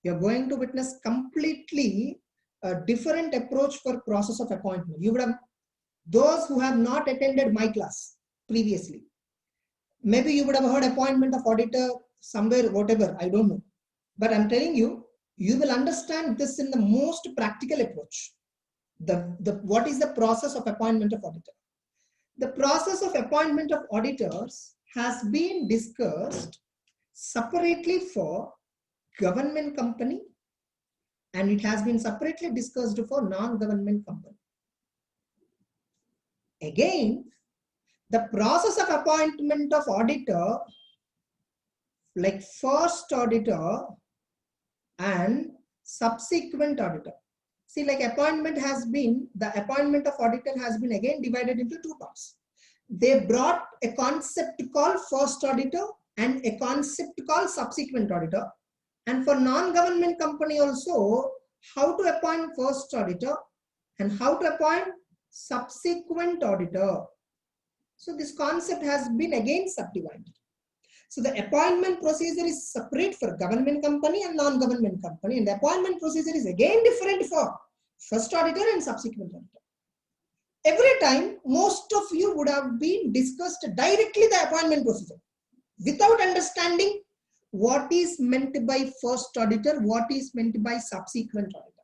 You're going to witness completely a different approach for process of appointment. You would have, those who have not attended my class previously, maybe you would have heard appointment of auditor somewhere, whatever, I don't know. But I'm telling you, you will understand this in the most practical approach. What is the process of appointment of auditor? The process of appointment of auditors has been discussed separately for government company, and it has been separately discussed for non-government company. Again, the process of appointment of auditor, like first auditor and subsequent auditor. See, like appointment has been, the appointment of auditor has been again divided into two parts. They brought a concept called first auditor and a concept called subsequent auditor. And for non-government company also, how to appoint first auditor and how to appoint subsequent auditor. So this concept has been again subdivided. So the appointment procedure is separate for government company and non-government company, and the appointment procedure is again different for first auditor and subsequent auditor. Every time, most of you would have been discussed directly the appointment procedure without understanding what is meant by first auditor, what is meant by subsequent auditor.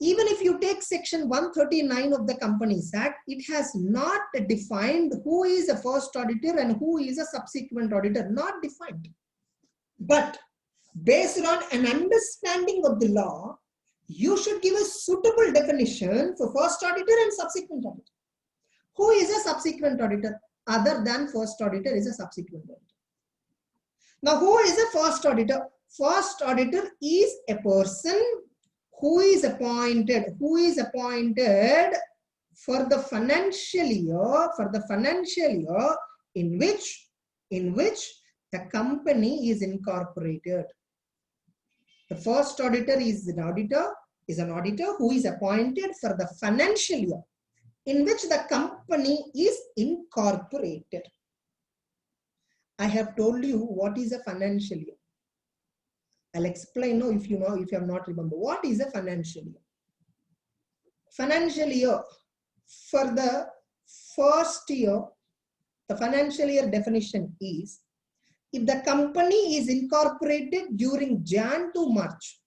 Even if you take section 139 of the Companies Act, it has not defined who is a first auditor and who is a subsequent auditor, not defined. But based on an understanding of the law, you should give a suitable definition for first auditor and subsequent auditor. Who is a subsequent auditor? Other than first auditor is a subsequent auditor. Now, who is a first auditor? First auditor is a person who is appointed for the financial year in which the company is incorporated. The first auditor is an auditor who is appointed for the financial year in which the company is incorporated. I have told you what is a financial year. I'll explain now if you have not remembered. What is a financial year? Financial year, for the first year, the financial year definition is if the company is incorporated during Jan to March.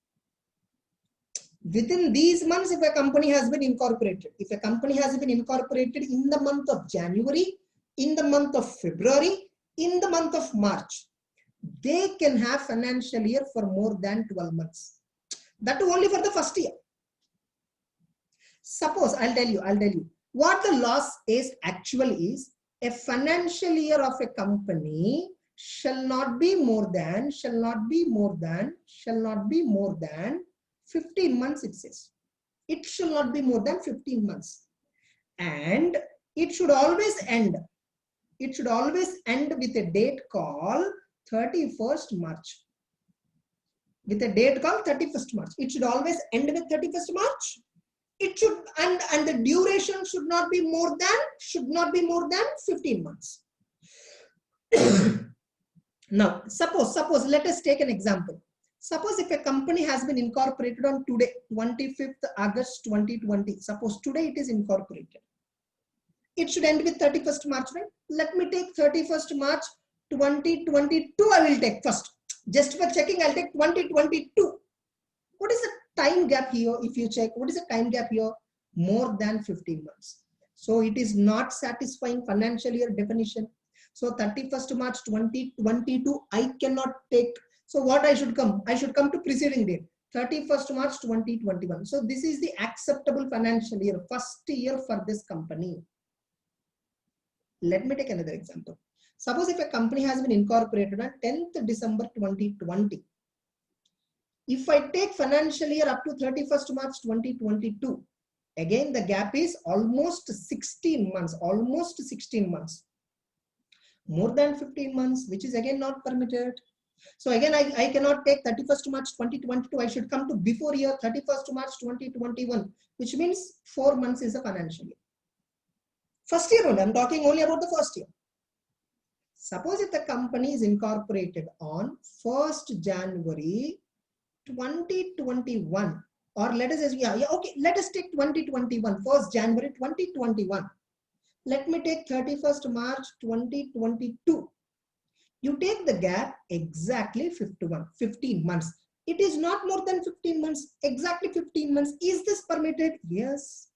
Within these months, if a company has been incorporated, if a company has been incorporated in the month of January, in the month of February, in the month of March, they can have financial year for more than 12 months. That only for the first year. Suppose, I'll tell you, what the loss is actually is a financial year of a company shall not be more than 15 months, it says. It shall not be more than 15 months. And it should always end. It should always end with a date called 31st March. With a date called 31st March. It should always end with 31st March. It should, and the duration should not be more than 15 months. Now, suppose, let us take an example. Suppose if a company has been incorporated on today, 25th August 2020. Suppose today it is incorporated. It should end with 31st March, right? Let me take 31st March 2022. I will take first. Just for checking, I'll take 2022. What is the time gap here? If you check, what is the time gap here? More than 15 months. So it is not satisfying financial year definition. So 31st March 2022, I cannot take. So what I should come? I should come to preceding date, 31st March 2021. So this is the acceptable financial year, first year for this company. Let me take another example. Suppose if a company has been incorporated on 10th December 2020. If I take financial year up to 31st March 2022, again the gap is almost 16 months, More than 15 months, which is again not permitted. So again, I cannot take 31st March 2022. I should come to before year 31st March 2021, which means 4 months is a financial year. First year only, I'm talking only about the first year. Suppose if the company is incorporated on 1st January 2021, or let us say, okay, let us take 2021, 1st January 2021. Let me take 31st March 2022. You take the gap exactly 15 months. It is not more than 15 months, exactly 15 months. Is this permitted? Yes.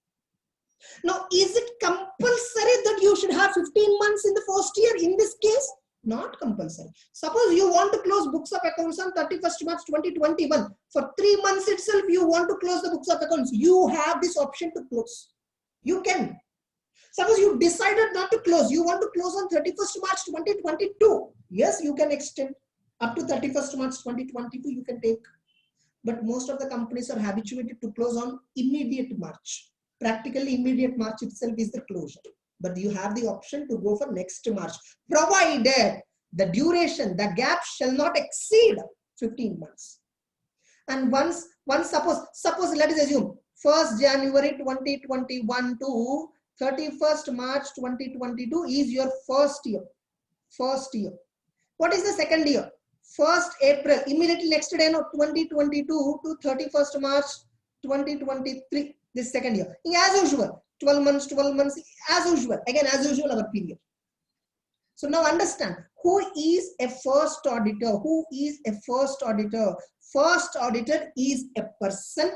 Now, is it compulsory that you should have 15 months in the first year in this case? Not compulsory. Suppose you want to close books of accounts on 31st March 2021. For 3 months itself, you want to close the books of accounts. You have this option to close. You can. Suppose you decided not to close. You want to close on 31st March 2022. Yes, you can extend. Up to 31st March 2022, you can take. But most of the companies are habituated to close on immediate March. Practically immediate March itself is the closure. But you have the option to go for next March, provided the duration, the gap shall not exceed 15 months. And once suppose let us assume 1st January 2021 to 31st March 2022 is your first year. First year. What is the second year? 1st April, immediately next day, no, 2022 to 31st March 2023, this second year. As usual, 12 months, as usual. Again, as usual, our period. So now understand, who is a first auditor? Who is a first auditor? First auditor is a person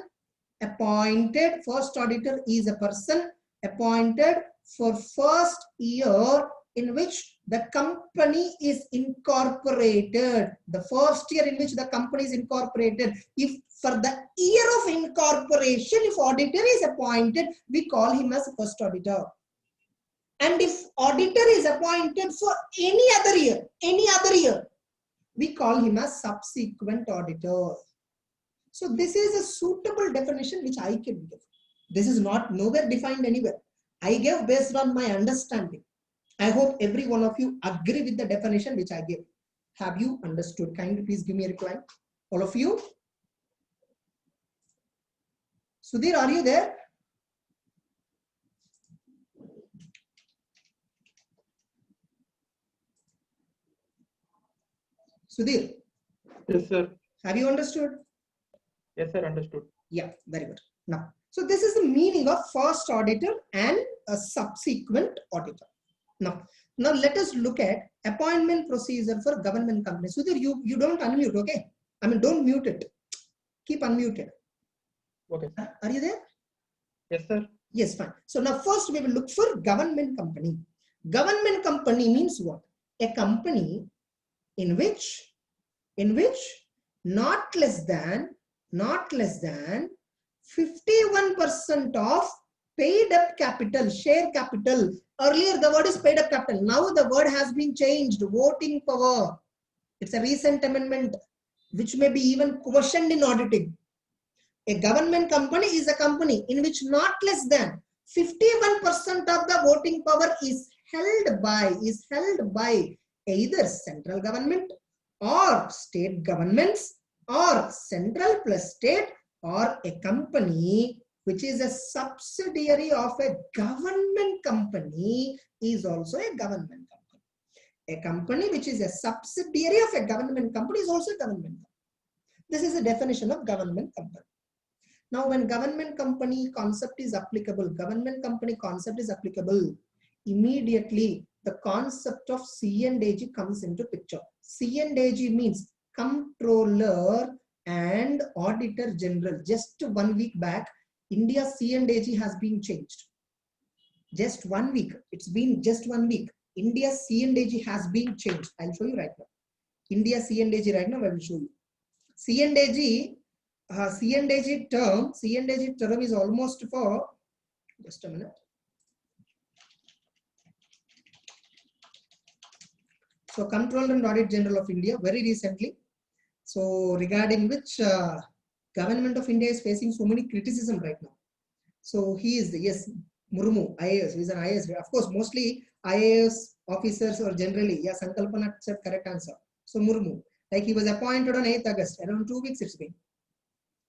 appointed. First auditor is a person appointed for first year in which the company is incorporated. The first year in which the company is incorporated. If for the year of incorporation, if auditor is appointed, we call him as first auditor. And if auditor is appointed for any other year, we call him as subsequent auditor. So this is a suitable definition which I can give. This is not nowhere defined anywhere. I gave based on my understanding. I hope every one of you agree with the definition which I gave. Have you understood? Kindly please give me a reply. All of you? Sudhir, are you there? Sudhir? Yes, sir. Have you understood? Yes, sir. Understood. Yeah, very good. Now, so this is the meaning of first auditor and a subsequent auditor. Now let us look at appointment procedure for government companies. So that you don't unmute, okay? I mean, don't mute it. Keep unmuted. Okay. Are you there? Yes, sir. Yes, fine. So now first we will look for government company. Government company means what? A company in which not less than 51% of paid up capital, share capital. Earlier the word is paid up capital. Now the word has been changed. Voting power. It's a recent amendment which may be even questioned in auditing. A government company is a company in which not less than 51% of the voting power is held by either central government or state governments or central plus state, or a company which is a subsidiary of a government company is also a government company. A company which is a subsidiary of a government company is also a government company. This is the definition of government company. Now, when government company concept is applicable, immediately the concept of C&AG comes into picture. C&AG means Comptroller and Auditor General. Just 1 week back, India's C&AG has been changed. Just 1 week. It's been just 1 week. India's C&AG has been changed. I'll show you right now. India's C&AG right now, I will show you. C&AG term is almost for, just a minute. So Comptroller and Audit General of India very recently. So regarding which government of India is facing so many criticism right now. So he is, yes, Murmu, IAS, he is an IAS. Of course, mostly IAS officers or generally, yeah, Sankalpana said correct answer. So Murmu, like he was appointed on 8th August, around 2 weeks it's been.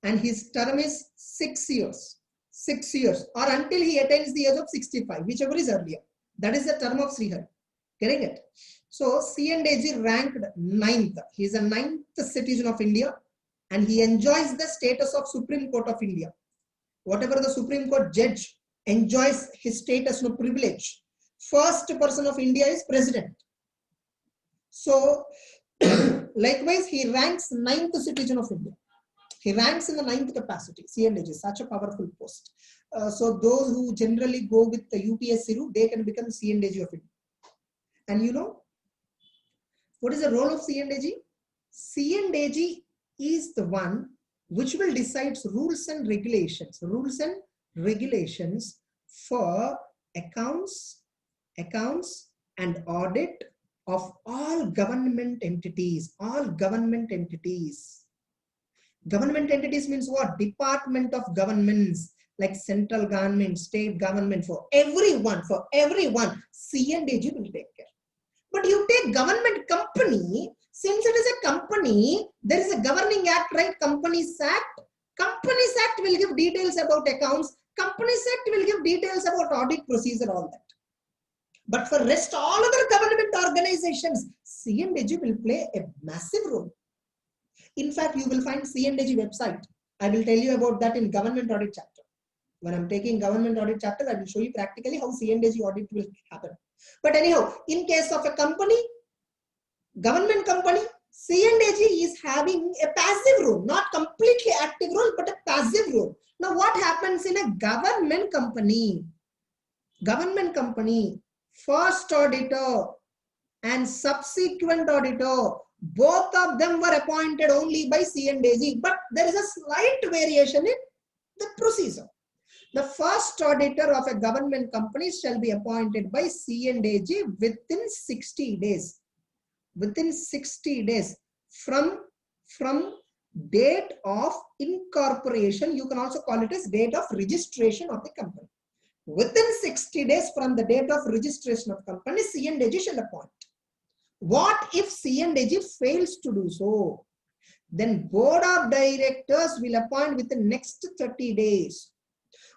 And his term is 6 years. 6 years, or until he attains the age of 65, whichever is earlier. That is the term of Srihari. Getting it? So C&AG ranked 9th. He is a 9th citizen of India. and he enjoys the status of Supreme Court of India. Whatever the Supreme Court judge enjoys his status, no privilege. First person of India is president. So likewise, he ranks 9th citizen of India. He ranks in the 9th capacity. CNDG is such a powerful post. So those who generally go with the UPSC route, they can become CNDG of India. And you know, what is the role of CNDG? CNDG is the one which will decide rules and regulations for accounts and audit of all government entities. Government entities means what? Department of governments, like central government, state government, for everyone, CNDG will take care. But you take government company, since it is a company, there is a governing act, right? Companies Act. Companies Act will give details about accounts. Companies Act will give details about audit procedure, all that. But for rest, all other government organizations, CNDG will play a massive role. In fact, you will find CNDG website. I will tell you about that in government audit chapter. When I'm taking government audit chapter, I will show you practically how CNDG audit will happen. But anyhow, in case of a company, government company, CNDG is having a passive role, not completely active role, but a passive role. Now, what happens in a government company? Government company, first auditor and subsequent auditor, both of them were appointed only by CNDG, but there is a slight variation in the procedure. The first auditor of a government company shall be appointed by CNDG within 60 days. Within 60 days from date of incorporation. You can also call it as date of registration of the company. Within 60 days from the date of registration of company, CNDG shall appoint. What if CNDG fails to do so? Then board of directors will appoint within next 30 days.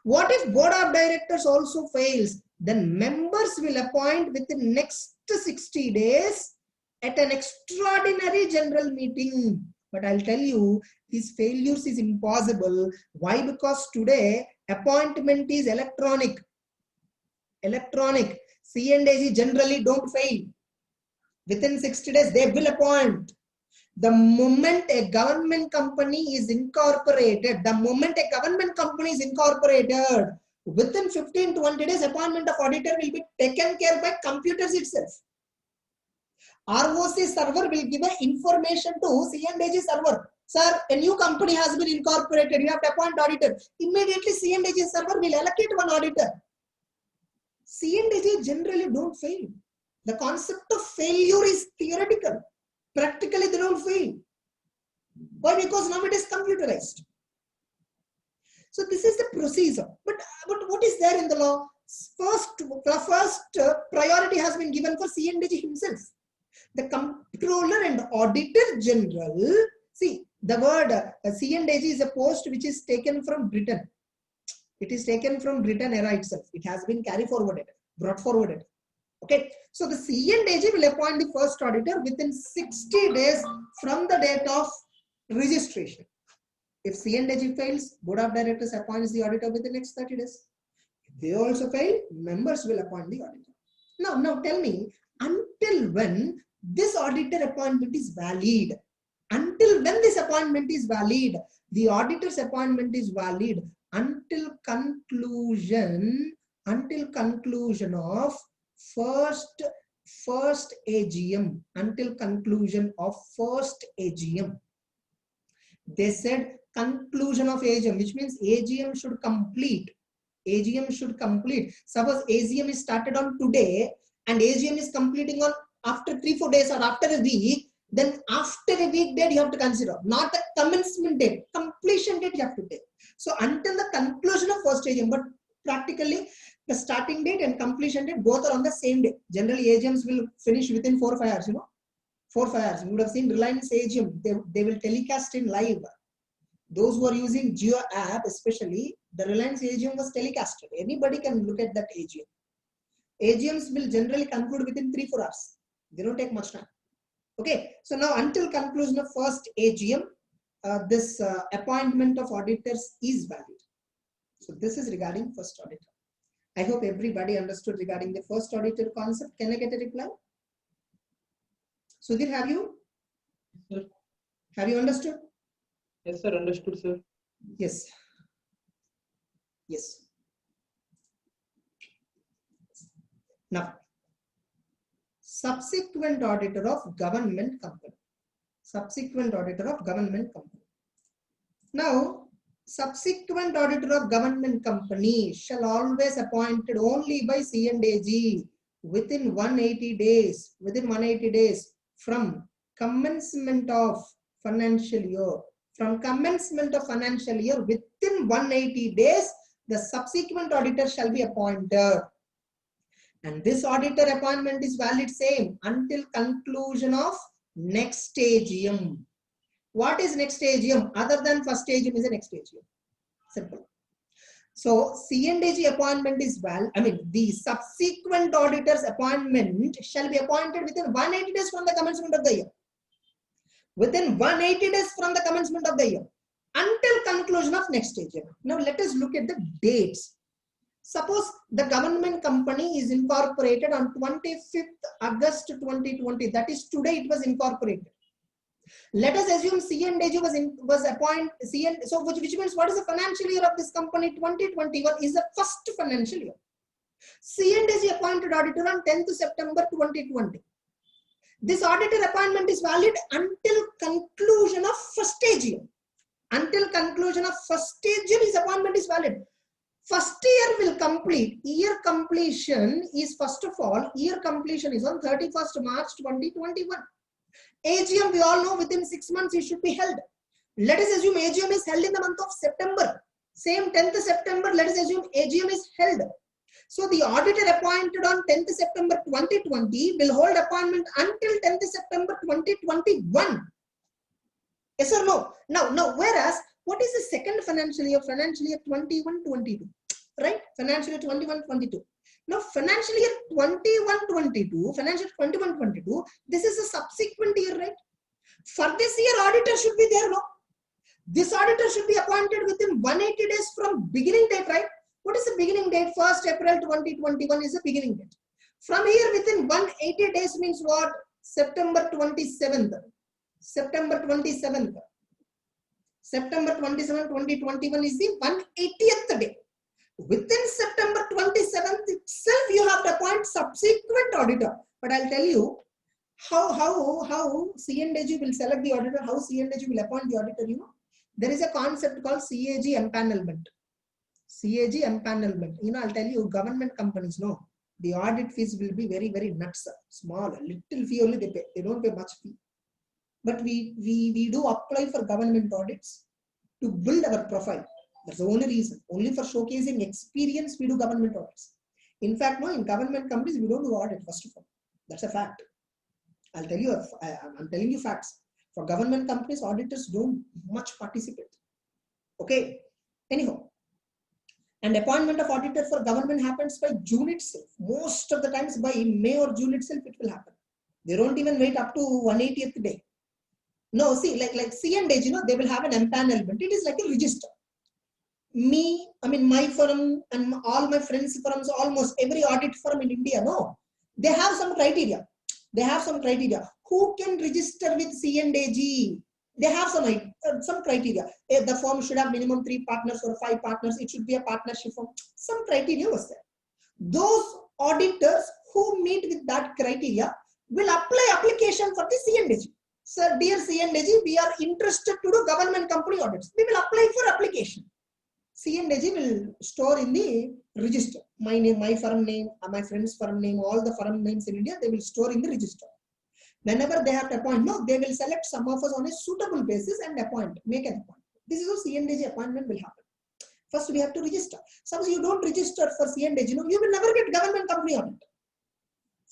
What if board of directors also fails? Then members will appoint within next 60 days at an extraordinary general meeting. But I'll tell you, these failures is impossible. Why? Because today appointment is electronic. CNDG generally don't fail. Within 60 days, they will appoint. The moment a government company is incorporated, within 15-20 days, appointment of auditor will be taken care by computers itself. ROC server will give an information to CNDG server. Sir, a new company has been incorporated. You have to appoint auditor. Immediately, CNDG server will allocate one auditor. CNDG generally don't fail. The concept of failure is theoretical. Practically, they don't fail. Why? Because now it is computerized. So this is the procedure. But what is there in the law? First priority has been given for CNDG himself. The comptroller and auditor general. See, the word CNDG is a post which is taken from Britain. It is taken from Britain era itself. It has been brought forwarded. Okay, so the CNDG will appoint the first auditor within 60 days from the date of registration. If CNDG fails, board of directors appoints the auditor within the next 30 days. If they also fail, members will appoint the auditor. Now tell me, until when this auditor appointment is valid? Until when this appointment is valid? The auditor's appointment is valid until conclusion of first AGM. Until conclusion of first AGM. They said conclusion of AGM, which means AGM should complete. Suppose AGM is started on today and AGM is completing on after 3-4 days or after a week, then after a week date you have to consider, not the commencement date, completion date you have to take. So until the conclusion of first AGM, but practically the starting date and completion date both are on the same day. Generally AGMs will finish within 4 or 5 hours, 4 or 5 hours. You would have seen Reliance AGM, they will telecast in live. Those who are using Jio app, especially, the Reliance AGM was telecasted. Anybody can look at that AGM. AGMs will generally conclude within 3-4 hours. They don't take much time. Okay, so now until conclusion of first AGM, this appointment of auditors is valid. So this is regarding first auditor. I hope everybody understood regarding the first auditor concept. Can I get a reply? Sudhir, have you? Sir. Have you understood? Yes, sir. Understood, sir. Yes. Yes. Now, subsequent auditor of government company. Subsequent auditor of government company. Now, subsequent auditor of government company shall always appointed only by C&AG within 180 days. Within 180 days from commencement of financial year. From commencement of financial year, within 180 days, the subsequent auditor shall be appointed. And this auditor appointment is valid same until conclusion of next AGM. What is next AGM? Other than first AGM is the next AGM. Simple. So C&AG appointment is valid. I mean, the subsequent auditor's appointment shall be appointed within 180 days from the commencement of the year. Within 180 days from the commencement of the year until conclusion of next AGM. Now let us look at the dates. Suppose the government company is incorporated on 25th August 2020. That is today it was incorporated. Let us assume C&AG was appointed. So which means what is the financial year of this company? 2021 is the first financial year. C&AG appointed auditor on 10th September 2020. This auditor appointment is valid until conclusion of first AGM. Until conclusion of first AGM, his appointment is valid. First year will complete. Year completion is, first of all, year completion is on 31st March 2021. AGM, we all know within 6 months it should be held. Let us assume AGM is held in the month of September. Same 10th September, let us assume AGM is held. So the auditor appointed on 10th September 2020 will hold appointment until 10th September 2021. Yes or no? Now, whereas, what is the second financial year? Financial year 21-22, right? Financial year 21-22. Now, financial year 21-22, financial 21-22, this is a subsequent year, right? For this year, auditor should be there, no? This auditor should be appointed within 180 days from beginning date, right? What is the beginning date? 1st April 2021 is the beginning date. From here, within 180 days means what? September 27th. September 27th. September 27, 2021 is the 180th day. Within September 27th itself, you have to appoint subsequent auditor. But I'll tell you how C&AG will select the auditor, how C&AG will appoint the auditor, you know. There is a concept called CAG empanelment. CAG empanelment. You know, I'll tell you, government companies, no, the audit fees will be very, very nuts, small, little fee only they pay. They don't pay much fee. But we do apply for government audits to build our profile. That's the only reason. Only for showcasing experience, we do government audits. In fact, no, in government companies, we don't do audit, first of all. That's a fact. I'll tell you, I'm telling you facts. For government companies, auditors don't much participate. Okay. Anyhow, and appointment of auditor for government happens by June itself. Most of the times by May or June itself, it will happen. They don't even wait up to 180th day. No, see, like C&AG, you know, they will have an empanelment. It is like a register. My firm and all my friends' firms, almost every audit firm in India, no, they have some criteria. They have some criteria. Who can register with C&AG? They have some criteria. The firm should have minimum 3 partners or 5 partners. It should be a partnership firm. Some criteria was there. Those auditors who meet with that criteria will apply application for the C&AG. Sir, dear C&AG, we are interested to do government company audits. We will apply for application. C&AG will store in the register. My name, my firm name, my friend's firm name, all the firm names in India, they will store in the register. Whenever they have to appoint, no, they will select some of us on a suitable basis and make an appointment. This is how C&AG appointment will happen. First, we have to register. Suppose you don't register for C&AG, you will never get government company audit.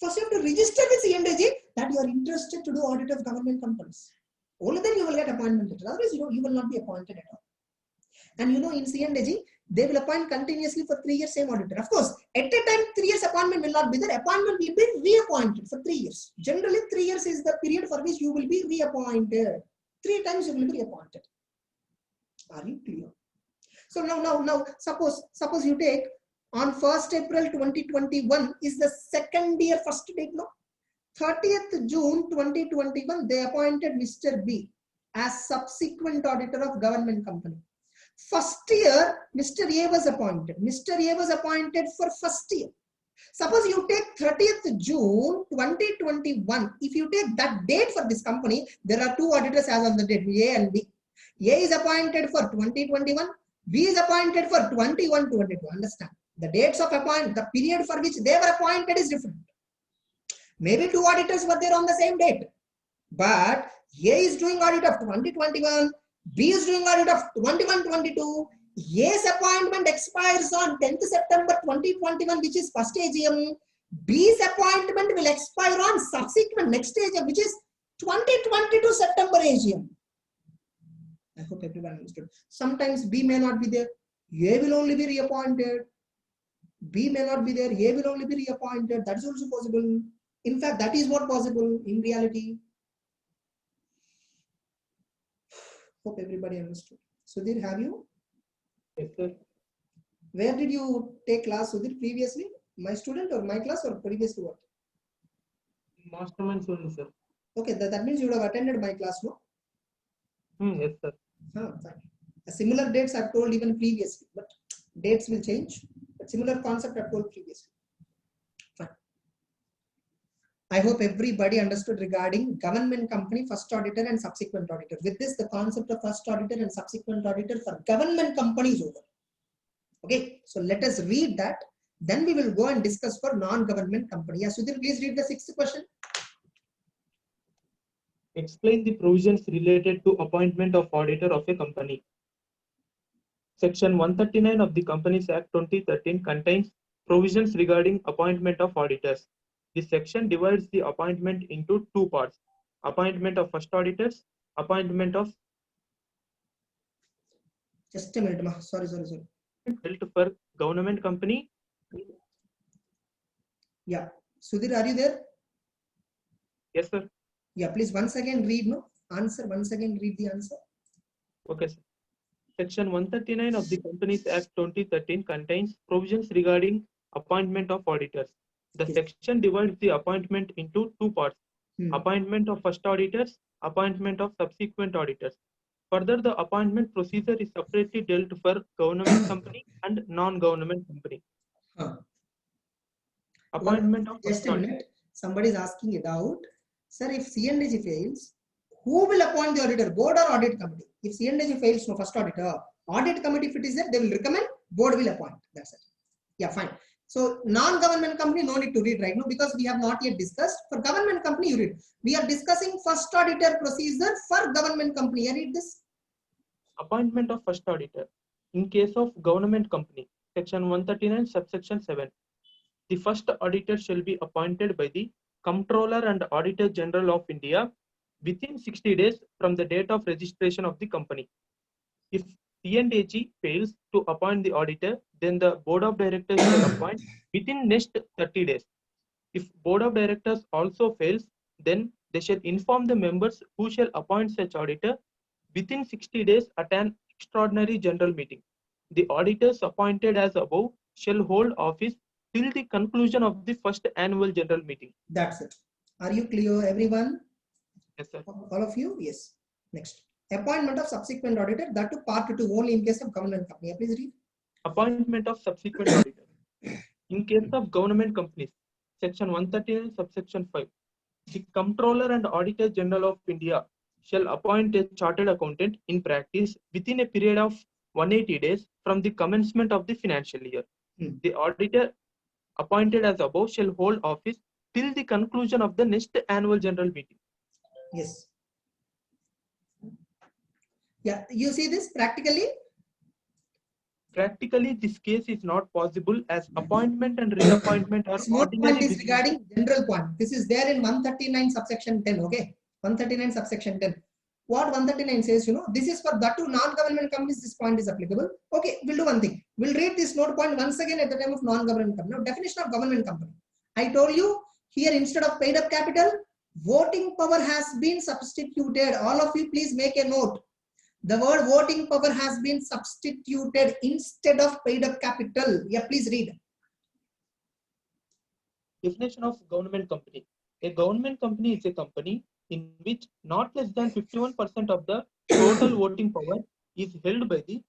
First, you have to register with C&AG that you are interested to do audit of government companies. Only then you will get appointment letter. Otherwise, you will not be appointed at all. And you know, in C&AG, they will appoint continuously for 3 years same auditor. Of course, at a time, 3 years appointment will not be there. Appointment will be reappointed for 3 years. Generally, 3 years is the period for which you will be reappointed. 3 times you will be reappointed. Are you clear? So now, suppose you take on 1st April 2021 is the second year first date, no? 30th June 2021, they appointed Mr. B as subsequent auditor of government company. First year, Mr. A was appointed. Mr. A was appointed for first year. Suppose you take 30th June 2021. If you take that date for this company, there are two auditors as on the date, A and B. A is appointed for 2021. B is appointed for 21-22. Understand? The dates of appointment, the period for which they were appointed is different. Maybe two auditors were there on the same date, but A is doing audit of 2021, B is doing audit of 21-22. A's appointment expires on 10th September 2021, which is first AGM. B's appointment will expire on subsequent next AGM, which is 2022 September AGM. I hope everyone understood. Sometimes B may not be there. A will only be reappointed. B may not be there. A will only be reappointed. That is also possible. In fact, that is what possible in reality. Hope everybody understood. Sudhir, have you? Yes, sir. Where did you take class, Sudhir, previously? My student or my class or previously what? Masterminds only, sir. Okay, that means you would have attended my class, no? Yes, sir. Fine. A similar dates I've told even previously, but dates will change. But similar concept I've told previously. Fine. I hope everybody understood regarding government company, first auditor and subsequent auditor. With this, the concept of first auditor and subsequent auditor for government company is over. Okay, so let us read that. Then we will go and discuss for non-government company. Yeah, Sudhir, please read the 6th question. Explain the provisions related to appointment of auditor of a company. Section 139 of the Companies Act 2013 contains provisions regarding appointment of auditors. This section divides the appointment into two parts: appointment of first auditors, appointment of. Just a minute, sorry. Built for government company. Yeah, Sudhir, are you there? Yes, sir. Yeah, please once again read, no? Answer, once again read the answer. Okay, sir. Section 139 of the Companies Act 2013 contains provisions regarding appointment of auditors. The section divides the appointment into two parts: appointment of first auditors, appointment of subsequent auditors. Further, the appointment procedure is separately dealt for government company and non-government company. Appointment of just a minute. Somebody is asking a doubt. Sir, if C&AG fails, who will appoint the auditor? Board or audit committee? If C&AG fails, no first auditor. Audit committee, if it is there, they will recommend, board will appoint. That's it. Yeah, fine. So non-government company, no need to read right now because we have not yet discussed. For government company, you read. We are discussing first auditor procedure for government company. You read this. Appointment of first auditor. In case of government company, section 139, subsection 7. The first auditor shall be appointed by the Comptroller and Auditor General of India within 60 days from the date of registration of the company. If C&AG fails to appoint the auditor, then the Board of Directors shall appoint within next 30 days. If Board of Directors also fails, then they shall inform the members who shall appoint such auditor within 60 days at an extraordinary general meeting. The auditors appointed as above shall hold office till the conclusion of the first annual general meeting. That's it. Are you clear, everyone? Yes, sir. All of you? Yes. Next. Appointment of subsequent auditor, that to part 2 only in case of government company. Please read. Appointment of subsequent auditor. In case of government companies, section 139, subsection 5. The Comptroller and Auditor General of India shall appoint a chartered accountant in practice within a period of 180 days from the commencement of the financial year. The auditor appointed as above shall hold office till the conclusion of the next annual general meeting. Yes. Yeah, you see this practically? Practically, this case is not possible as appointment and reappointment are ordinary. Point is regarding general point. This is there in 139 subsection 10. Okay, 139 subsection 10. What 139 says, this is for that to non-government companies. This point is applicable. Okay, we'll do one thing. We'll read this note point once again at the time of non-government company. Now, definition of government company. I told you here instead of paid up capital, voting power has been substituted. All of you, please make a note. The word voting power has been substituted instead of paid up capital. Yeah, please read. Definition of government company. A government company is a company in which not less than 51% of the total voting power is held by the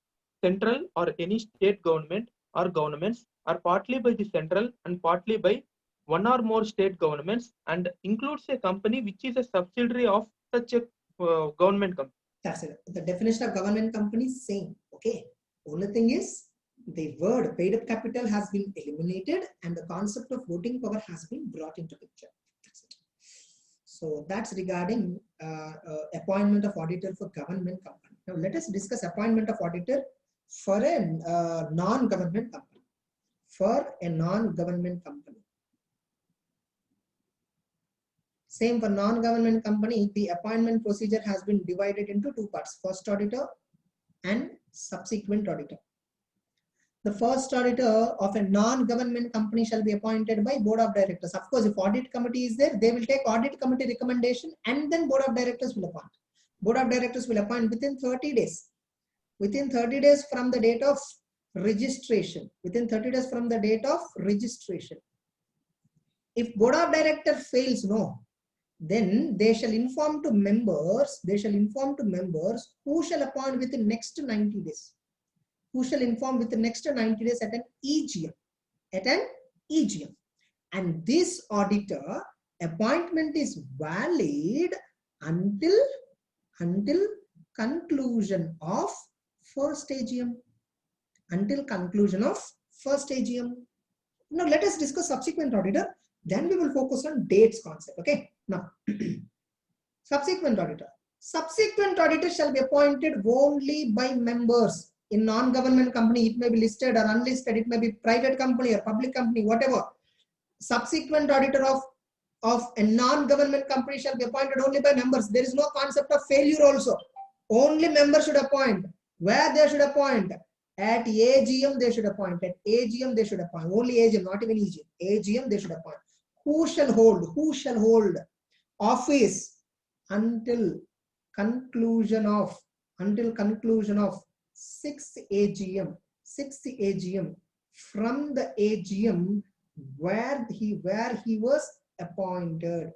central or any state government or governments, or partly by the central and partly by one or more state governments, and includes a company which is a subsidiary of such a government company. That's it. The definition of government company is same. Okay. Only thing is the word paid up capital has been eliminated and the concept of voting power has been brought into picture. That's it. So that's regarding appointment of auditor for government company. Now let us discuss appointment of auditor for a non-government company. For a non-government company. Same for non-government company, the appointment procedure has been divided into two parts, first auditor and subsequent auditor. The first auditor of a non-government company shall be appointed by board of directors. Of course, if audit committee is there, they will take audit committee recommendation and then board of directors will appoint. Board of directors will appoint within 30 days. Within 30 days from the date of registration. Within 30 days from the date of registration. If board of directors fails, no, then they shall inform to members, who shall appoint within next 90 days. Who shall inform within next 90 days at an EGM. At an EGM. And this auditor appointment is valid until conclusion of first AGM. Until conclusion of first AGM. Now let us discuss subsequent auditor. Then we will focus on dates concept. Okay. Now, subsequent auditor. Subsequent auditor shall be appointed only by members. In non-government company, it may be listed or unlisted. It may be private company or public company, whatever. Subsequent auditor of a non-government company shall be appointed only by members. There is no concept of failure also. Only members should appoint. Where they should appoint? At AGM they should appoint. At AGM they should appoint. Only AGM, not even EGM. AGM they should appoint. Who shall hold office until conclusion of 6th AGM from the AGM where he was appointed.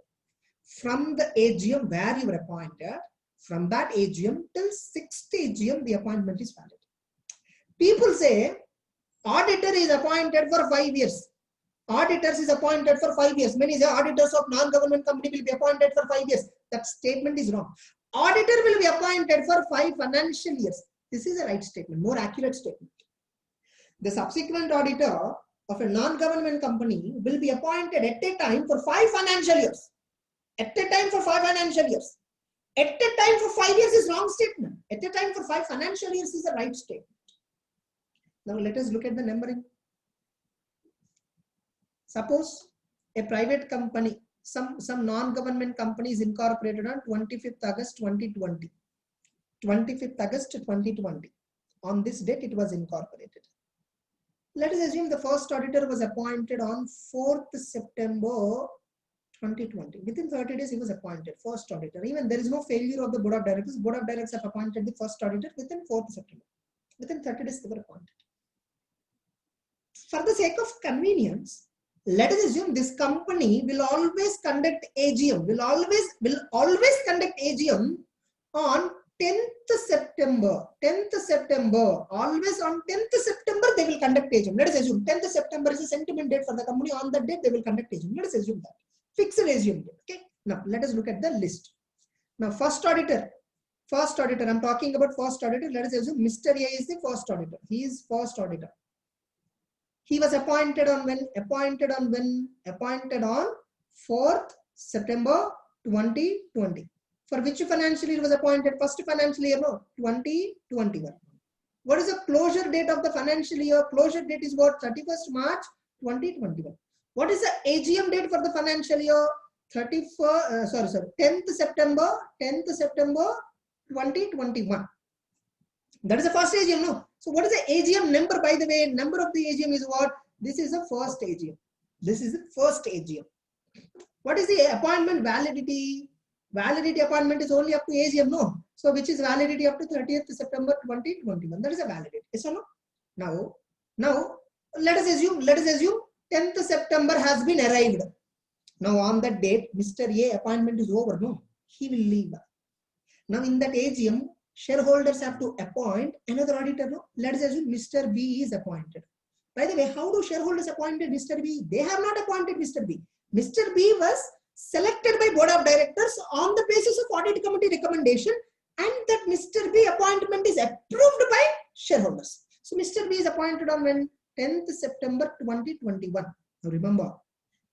From the AGM where you were appointed, from that AGM till 6th AGM the appointment is valid. People say auditor is appointed for 5 years. Auditors is appointed for 5 years. Many say auditors of non-government company will be appointed for 5 years. That statement is wrong. Auditor will be appointed for 5 financial years. This is a right statement, more accurate statement. The subsequent auditor of a non-government company will be appointed at a time for 5 financial years. At a time for 5 financial years. At a time for 5 years is wrong statement. At a time for 5 financial years is a right statement. Now let us look at the numbering. Suppose a private company, some non-government company is incorporated on 25th August 2020. 25th August 2020. On this date it was incorporated. Let us assume the first auditor was appointed on 4th September 2020. Within 30 days he was appointed, first auditor. Even there is no failure of the board of directors. Board of directors have appointed the first auditor within 4th September. Within 30 days they were appointed. For the sake of convenience, let us assume this company will always conduct AGM, will always conduct AGM on 10th September. 10th September, always on 10th September they will conduct AGM. Let us assume 10th September is a sentiment date for the company. On that date they will conduct AGM. Let us assume that. Fixed AGM date. Okay. Now let us look at the list. Now first auditor, I'm talking about first auditor. Let us assume Mr. A is the first auditor. He is first auditor. He was appointed on when? Appointed on 4th September 2020. For which financial year was appointed? First financial year, no, 2021. What is the closure date of the financial year? Closure date is what? 31st March 2021. What is the AGM date for the financial year? 10th September 2021. That is the first AGM, no? So what is the AGM number, by the way? Number of the AGM is what? This is the first AGM. This is the first AGM. What is the appointment validity? Validity appointment is only up to AGM, no? So which is validity up to 30th September 2021. That is a validity. Yes or no? Now let us assume 10th September has been arrived. Now on that date, Mr. A appointment is over. No, he will leave. Now in that AGM, shareholders have to appoint another auditor. No? Let us assume Mr. B is appointed. By the way, how do shareholders appointed Mr. B? They have not appointed Mr. B. Mr. B was selected by board of directors on the basis of audit committee recommendation, and that Mr. B appointment is approved by shareholders. So Mr. B is appointed on when? 10th September 2021. Now remember,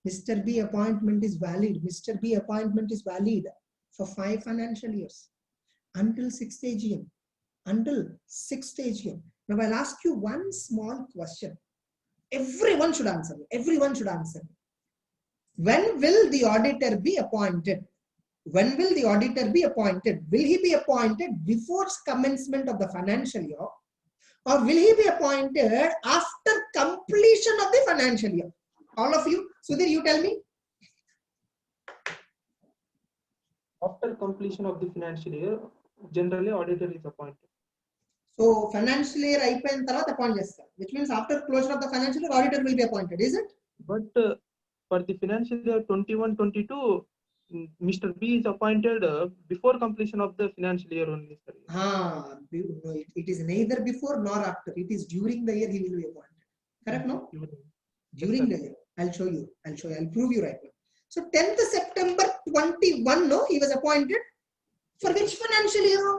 Mr. B appointment is valid. Mr. B appointment is valid for 5 financial years until 6th AGM. Until 6th AGM. Now I'll ask you one small question. Everyone should answer me. Everyone should answer me. When will the auditor be appointed? When will the auditor be appointed? Will he be appointed before commencement of the financial year, or will he be appointed after completion of the financial year? All of you, Sudhir, you tell me. After completion of the financial year, generally auditor is appointed. So financial year అయిపోయిన తర్వాత appoint చేస్తారు, which means after closure of the financial year, auditor will be appointed, is it? But for the financial year 21-22, Mr. B is appointed before completion of the financial year only, sir. No, it is neither before nor after. It is during the year he will be appointed. Correct, no? During the year. I'll show you. I'll prove you right now. So 10th September 21, no, he was appointed. For which financial year?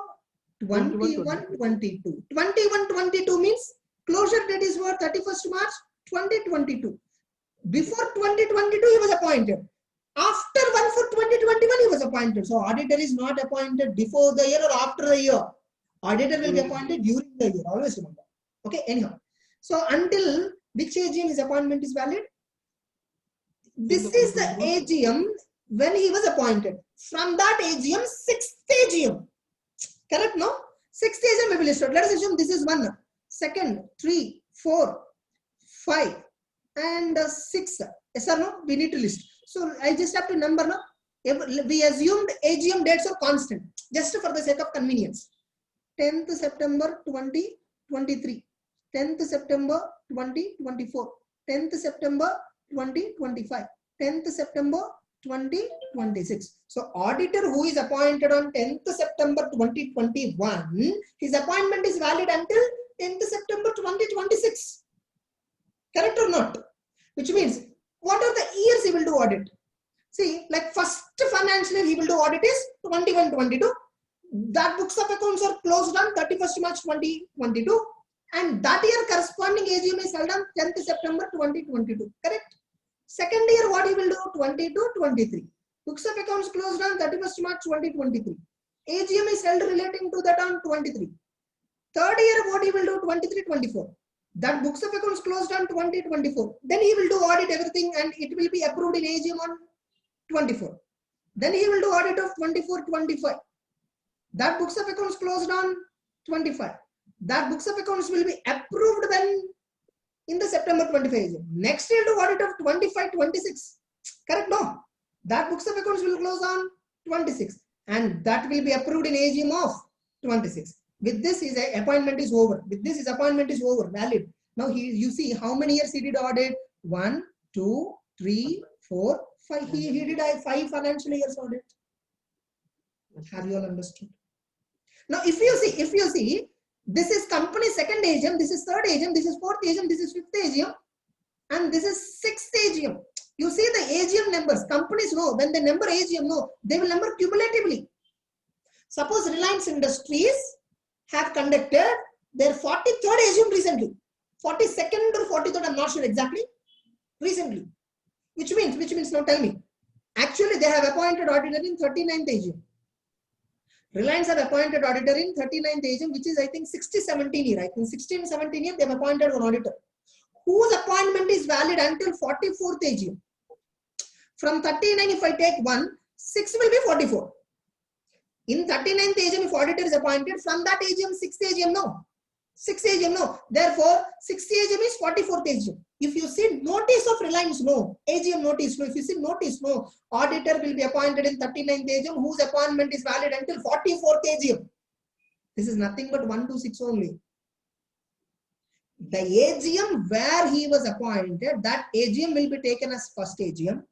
21-22. 21-22 means closure date is what? 31st March 2022. Before 2022, he was appointed. After 1/4/2021, he was appointed. So auditor is not appointed before the year or after the year. Auditor will be appointed during the year. Always remember. Okay, anyhow. So until which AGM his appointment is valid? This is the AGM when he was appointed. From that AGM, 6th AGM. Correct, no? 6th AGM we will list out. Let us assume this is 1, 2, 3, 4, 5, and 6. Yes or no? We need to list. So I just have to number now. We assumed AGM dates are constant, just for the sake of convenience. 10th September 2023, 10th September 2024, 10th September 2025, 10th September 2026. So auditor who is appointed on 10th September 2021, his appointment is valid until 10th September 2026. Correct or not? Which means, what are the years he will do audit? See, like first financial year he will do audit is 21-22. That books of accounts are closed on 31st March 2022. And that year corresponding AGM is held on 10th September 2022. Correct? Second year what he will do? 22-23. Books of accounts closed on 31st March 2023. AGM is held relating to that on 23. Third year what he will do? 23-24. That books of accounts closed on 2024. Then he will do audit everything and it will be approved in AGM on 24. Then he will do audit of 24-25. That books of accounts closed on 25. That books of accounts will be approved when in the September 25 AGM. Next year do audit of 25-26. Correct? No. That books of accounts will close on 26 and that will be approved in AGM of 26. With this, his appointment is over. With this, his appointment is over, valid. Now, you see how many years he did audit? 1, 2, 3, 4, 5. He did 5 financial years audit. Have you all understood? Now, if you see, this is company second AGM, this is third AGM, this is fourth AGM, this is fifth AGM, and this is 6th AGM. You see the AGM numbers. Companies know when they number AGM, no, they will number cumulatively. Suppose Reliance Industries have conducted their 43rd AGM recently. 42nd or 43rd, I'm not sure exactly. Recently. Which means, now tell me. Actually, they have appointed auditor in 39th AGM. Reliance have appointed auditor in 39th AGM, which is, I think, 16-17 year. I think 16-17 year, they have appointed an auditor. Whose appointment is valid until 44th AGM. From 39, if I take 1, 6 will be 44. In 39th AGM, if auditor is appointed, from that AGM, 6th AGM, no. 6th AGM, no. Therefore, 6th AGM is 44th AGM. If you see notice of Reliance, no. AGM notice, no. If you see notice, no. Auditor will be appointed in 39th AGM, whose appointment is valid until 44th AGM. This is nothing but 1 to 6 only. The AGM where he was appointed, that AGM will be taken as first AGM.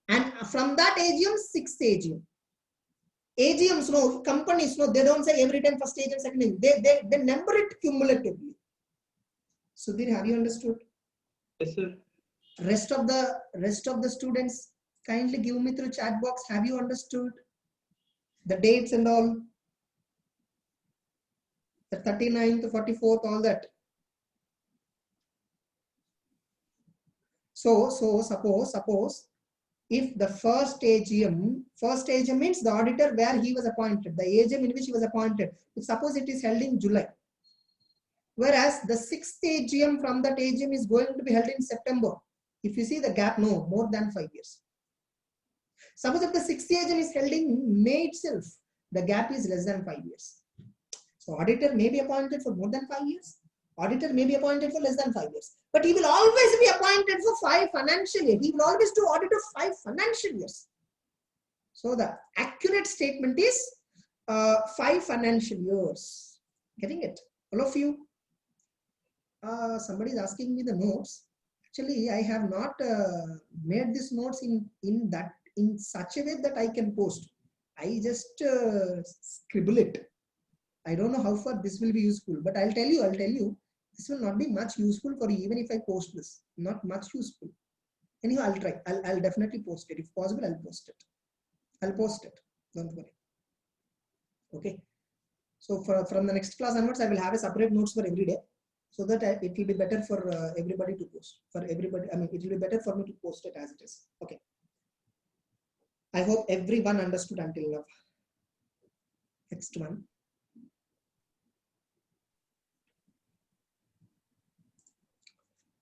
And from that AGM, 6th AGM. AGMs, no, companies, no, they don't say every time first AGM, second AGM. They number it cumulatively. Sudhir, have you understood? Yes, sir. Rest of the students, kindly give me through chat box. Have you understood the dates and all? The 39th, 44th, all that. So suppose if the first AGM means the auditor where he was appointed, the AGM in which he was appointed, suppose it is held in July, whereas the 6th AGM from that AGM is going to be held in September. If you see the gap, no, more than 5 years. Suppose if the 6th AGM is held in May itself, the gap is less than 5 years. So auditor may be appointed for more than 5 years. Auditor may be appointed for less than 5 years. But he will always be appointed for 5 financial years. He will always do audit of 5 financial years. So the accurate statement is 5 financial years. Getting it? All of you? Somebody is asking me the notes. Actually, I have not made these notes in such a way that I can post. I just scribble it. I don't know how far this will be useful, but I'll tell you, this will not be much useful for you even if I post this. Not much useful. Anyhow, I'll try. I'll definitely post it. If possible, I'll post it. I'll post it. Don't worry. Okay. So from the next class onwards, I will have a separate notes for every day, so that it will be better for everybody to post. For everybody, I mean, it will be better for me to post it as it is. Okay. I hope everyone understood until now. Next one.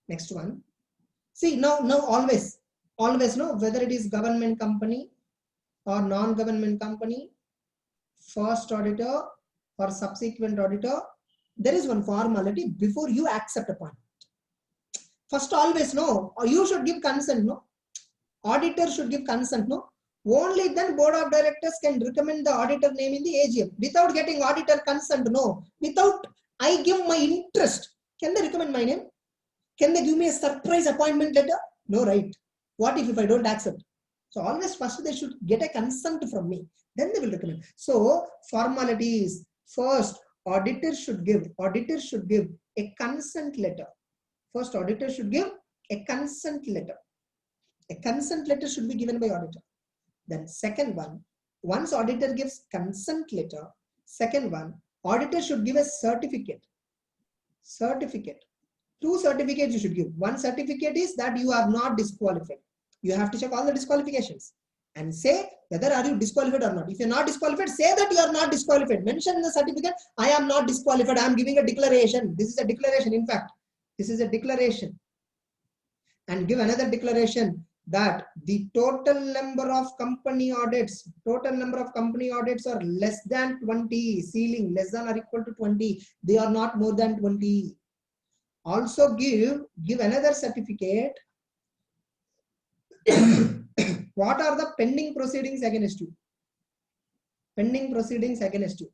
Next one. See, now always know whether it is government company or non-government company, first auditor or subsequent auditor, there is one formality before you accept appointment. First, always know, you should give consent, no? Auditor should give consent, no? Only then board of directors can recommend the auditor name in the AGM. Without getting auditor consent, no. Without I give my interest, can they recommend my name? Can they give me a surprise appointment letter? No, right? What if I don't accept? So always first they should get a consent from me. Then they will recommend. So formalities. First, auditor should give a consent letter. First, auditor should give a consent letter. A consent letter should be given by auditor. Then second one, once auditor gives consent letter, second one, auditor should give a certificate. Certificate. 2 certificates you should give. One certificate is that you are not disqualified. You have to check all the disqualifications and say whether are you disqualified or not. If you're not disqualified, say that you are not disqualified. Mention in the certificate, I am not disqualified. I am giving a declaration. This is a declaration. In fact, this is a declaration. And give another declaration that the total number of company audits are less than 20, ceiling less than or equal to 20. They are not more than 20. Also give another certificate. What are the pending proceedings against you? Pending proceedings against you.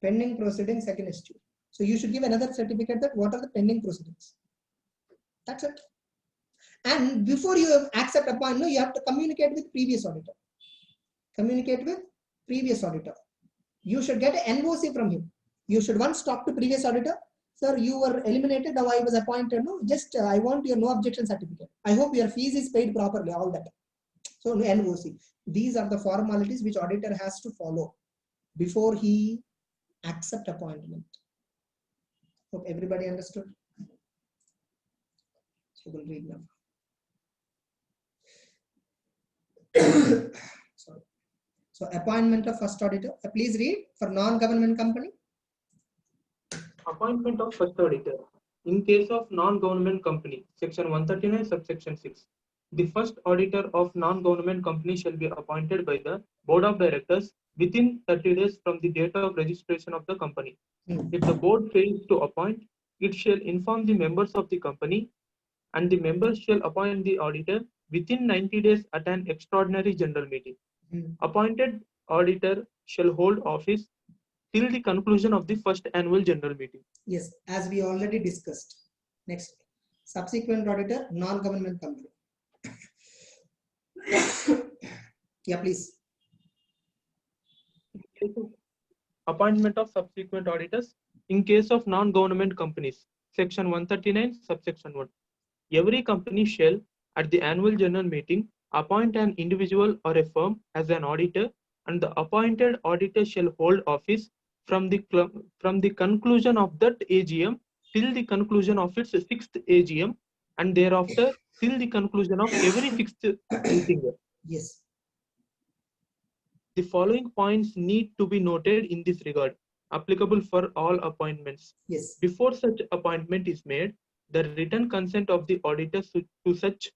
Pending proceedings against you. So you should give another certificate that what are the pending proceedings. That's it. And before you accept appointment, you have to communicate with previous auditor. Communicate with previous auditor. You should get an NOC from him. You should once talk to previous auditor. Sir, you were eliminated. Now I was appointed. No, just I want your no objection certificate. I hope your fees is paid properly. All that. So NOC. These are the formalities which auditor has to follow before he accept appointment. Hope everybody understood. So we'll read now. Sorry. So appointment of first auditor. Please read for non-government company. Appointment of first auditor. In case of non-government company, section 139, subsection 6. The first auditor of non-government company shall be appointed by the board of directors within 30 days from the date of registration of the company. If the board fails to appoint, it shall inform the members of the company, and the members shall appoint the auditor within 90 days at an extraordinary general meeting. Appointed auditor shall hold office till the conclusion of the first annual general meeting. Yes, as we already discussed. Next, subsequent auditor, non-government company. Yeah, please. Appointment of subsequent auditors in case of non-government companies. Section 139, subsection 1. Every company shall, at the annual general meeting, appoint an individual or a firm as an auditor, and the appointed auditor shall hold office from the conclusion of that AGM till the conclusion of its sixth AGM, and thereafter till the conclusion of every sixth meeting. Yes. The following points need to be noted in this regard, applicable for all appointments. Yes. Before such appointment is made, the written consent of the auditor to such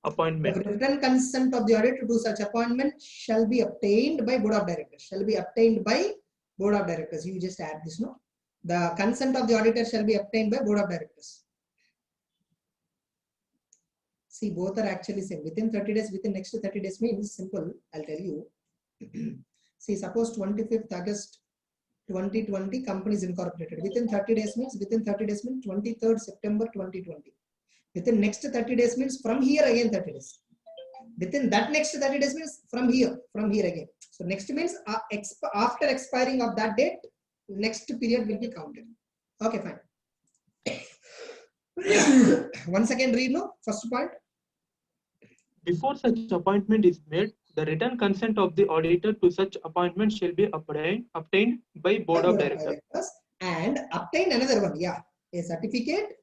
appointment. The written consent of the auditor to such appointment shall be obtained by board of directors. Shall be obtained by board of directors. You just add this, no? The consent of the auditor shall be obtained by board of directors. See, both are actually same. Within 30 days, within next 30 days means simple. I'll tell you. See, suppose 25th August 2020 company is incorporated. Within 30 days means 23rd September 2020. Within next 30 days means from here again 30 days. Within that next 30 days means from here again. So next means after expiring of that date, next period will be counted. Okay, fine. Once again read, no? First point. Before such appointment is made, the written consent of the auditor to such appointment shall be obtained by board of directors. And obtain another one, yeah, a certificate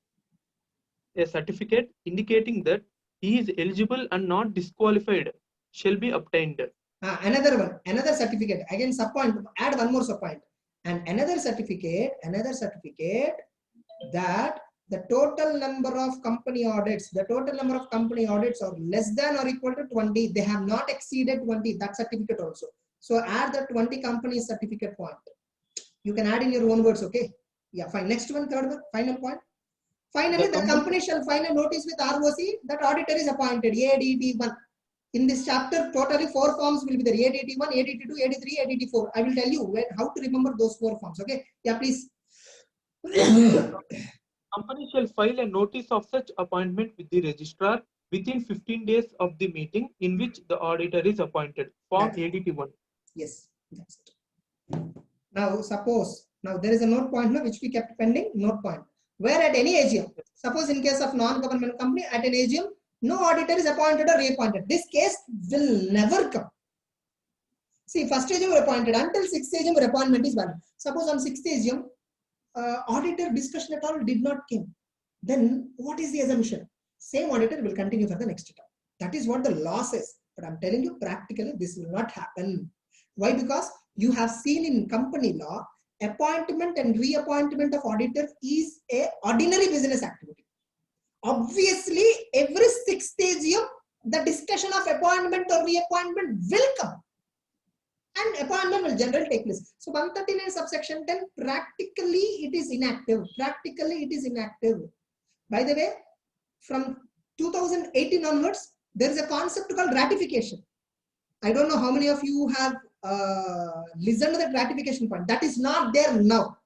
indicating that he is eligible and not disqualified shall be obtained. Another one, another certificate, again subpoint, add one more subpoint, and another certificate that the total number of company audits are less than or equal to 20. They have not exceeded 20. That certificate also. So add the 20 company certificate point. You can add in your own words, okay? Yeah, fine. Next one, third one, final point. Finally, the company shall file a notice with ROC that auditor is appointed, ADT1. In this chapter, totally 4 forms will be there, ADT1, ADT2, ADT3, ADT4. I will tell you how to remember those 4 forms, okay? Yeah, please. Company shall file a notice of such appointment with the registrar within 15 days of the meeting in which the auditor is appointed. Form ADT1. Yes, that's it. Now, suppose, now there is a note point now which we kept pending, note point. Where at any AGM, suppose in case of non-government company, at an AGM, no auditor is appointed or reappointed. This case will never come. See, first AGM appointed, until 6th AGM appointment is valid. Suppose on 6th AGM, auditor discussion at all did not came. Then what is the assumption? Same auditor will continue for the next term. That is what the law says. But I'm telling you, practically this will not happen. Why? Because you have seen in company law, appointment and reappointment of auditor is a ordinary business activity. Obviously, every 6th AGM, the discussion of appointment or reappointment will come. And appointment will generally take place. So 139 subsection 10, practically it is inactive. By the way, from 2018 onwards, there is a concept called ratification. I don't know how many of you have listened to that ratification point. That is not there now.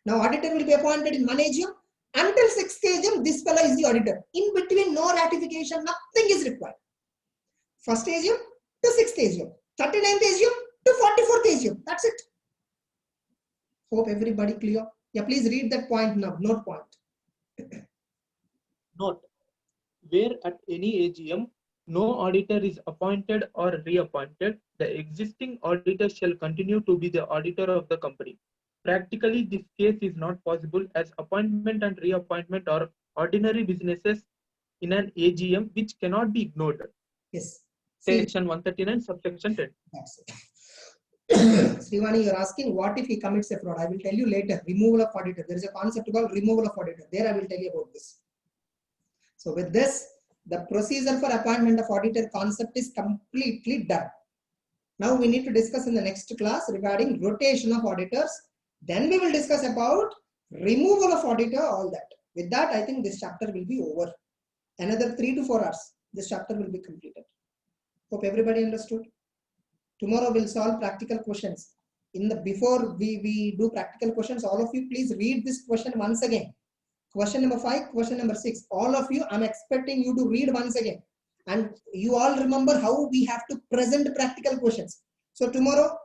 Now auditor will be appointed in one AGM. Until 6th AGM, this fellow is the auditor. In between, no ratification, nothing is required. First AGM to 6th AGM, 39th AGM to 44th AGM. That's it. Hope everybody clear. Yeah, please read that point now. Note point. Note: where at any AGM no auditor is appointed or reappointed, the existing auditor shall continue to be the auditor of the company. Practically, this case is not possible as appointment and reappointment are ordinary businesses in an AGM which cannot be ignored. Yes. Section 139, subsection 10. That's it. Srivani, you're asking what if he commits a fraud? I will tell you later. Removal of auditor. There is a concept called removal of auditor. There I will tell you about this. So with this, the procedure for appointment of auditor concept is completely done. Now we need to discuss in the next class regarding rotation of auditors. Then we will discuss about removal of auditor, all that. With that, I think this chapter will be over. Another 3 to 4 hours, this chapter will be completed. Hope everybody understood. Tomorrow we'll solve practical questions. in the before we do practical questions, all of you please read this question once again. Question number 5, question number 6. All of you, I'm expecting you to read once again. And you all remember how we have to present practical questions. So tomorrow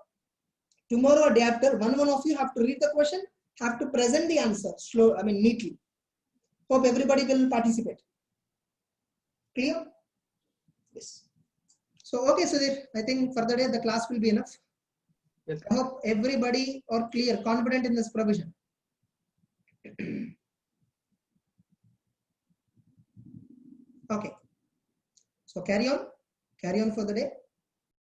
or day after, one of you have to read the question, have to present the answer neatly. Hope everybody will participate. Clear? Yes. So okay, Sudhir, I think for the day the class will be enough. Yes. I hope everybody are clear, confident in this provision. Okay. So carry on for the day.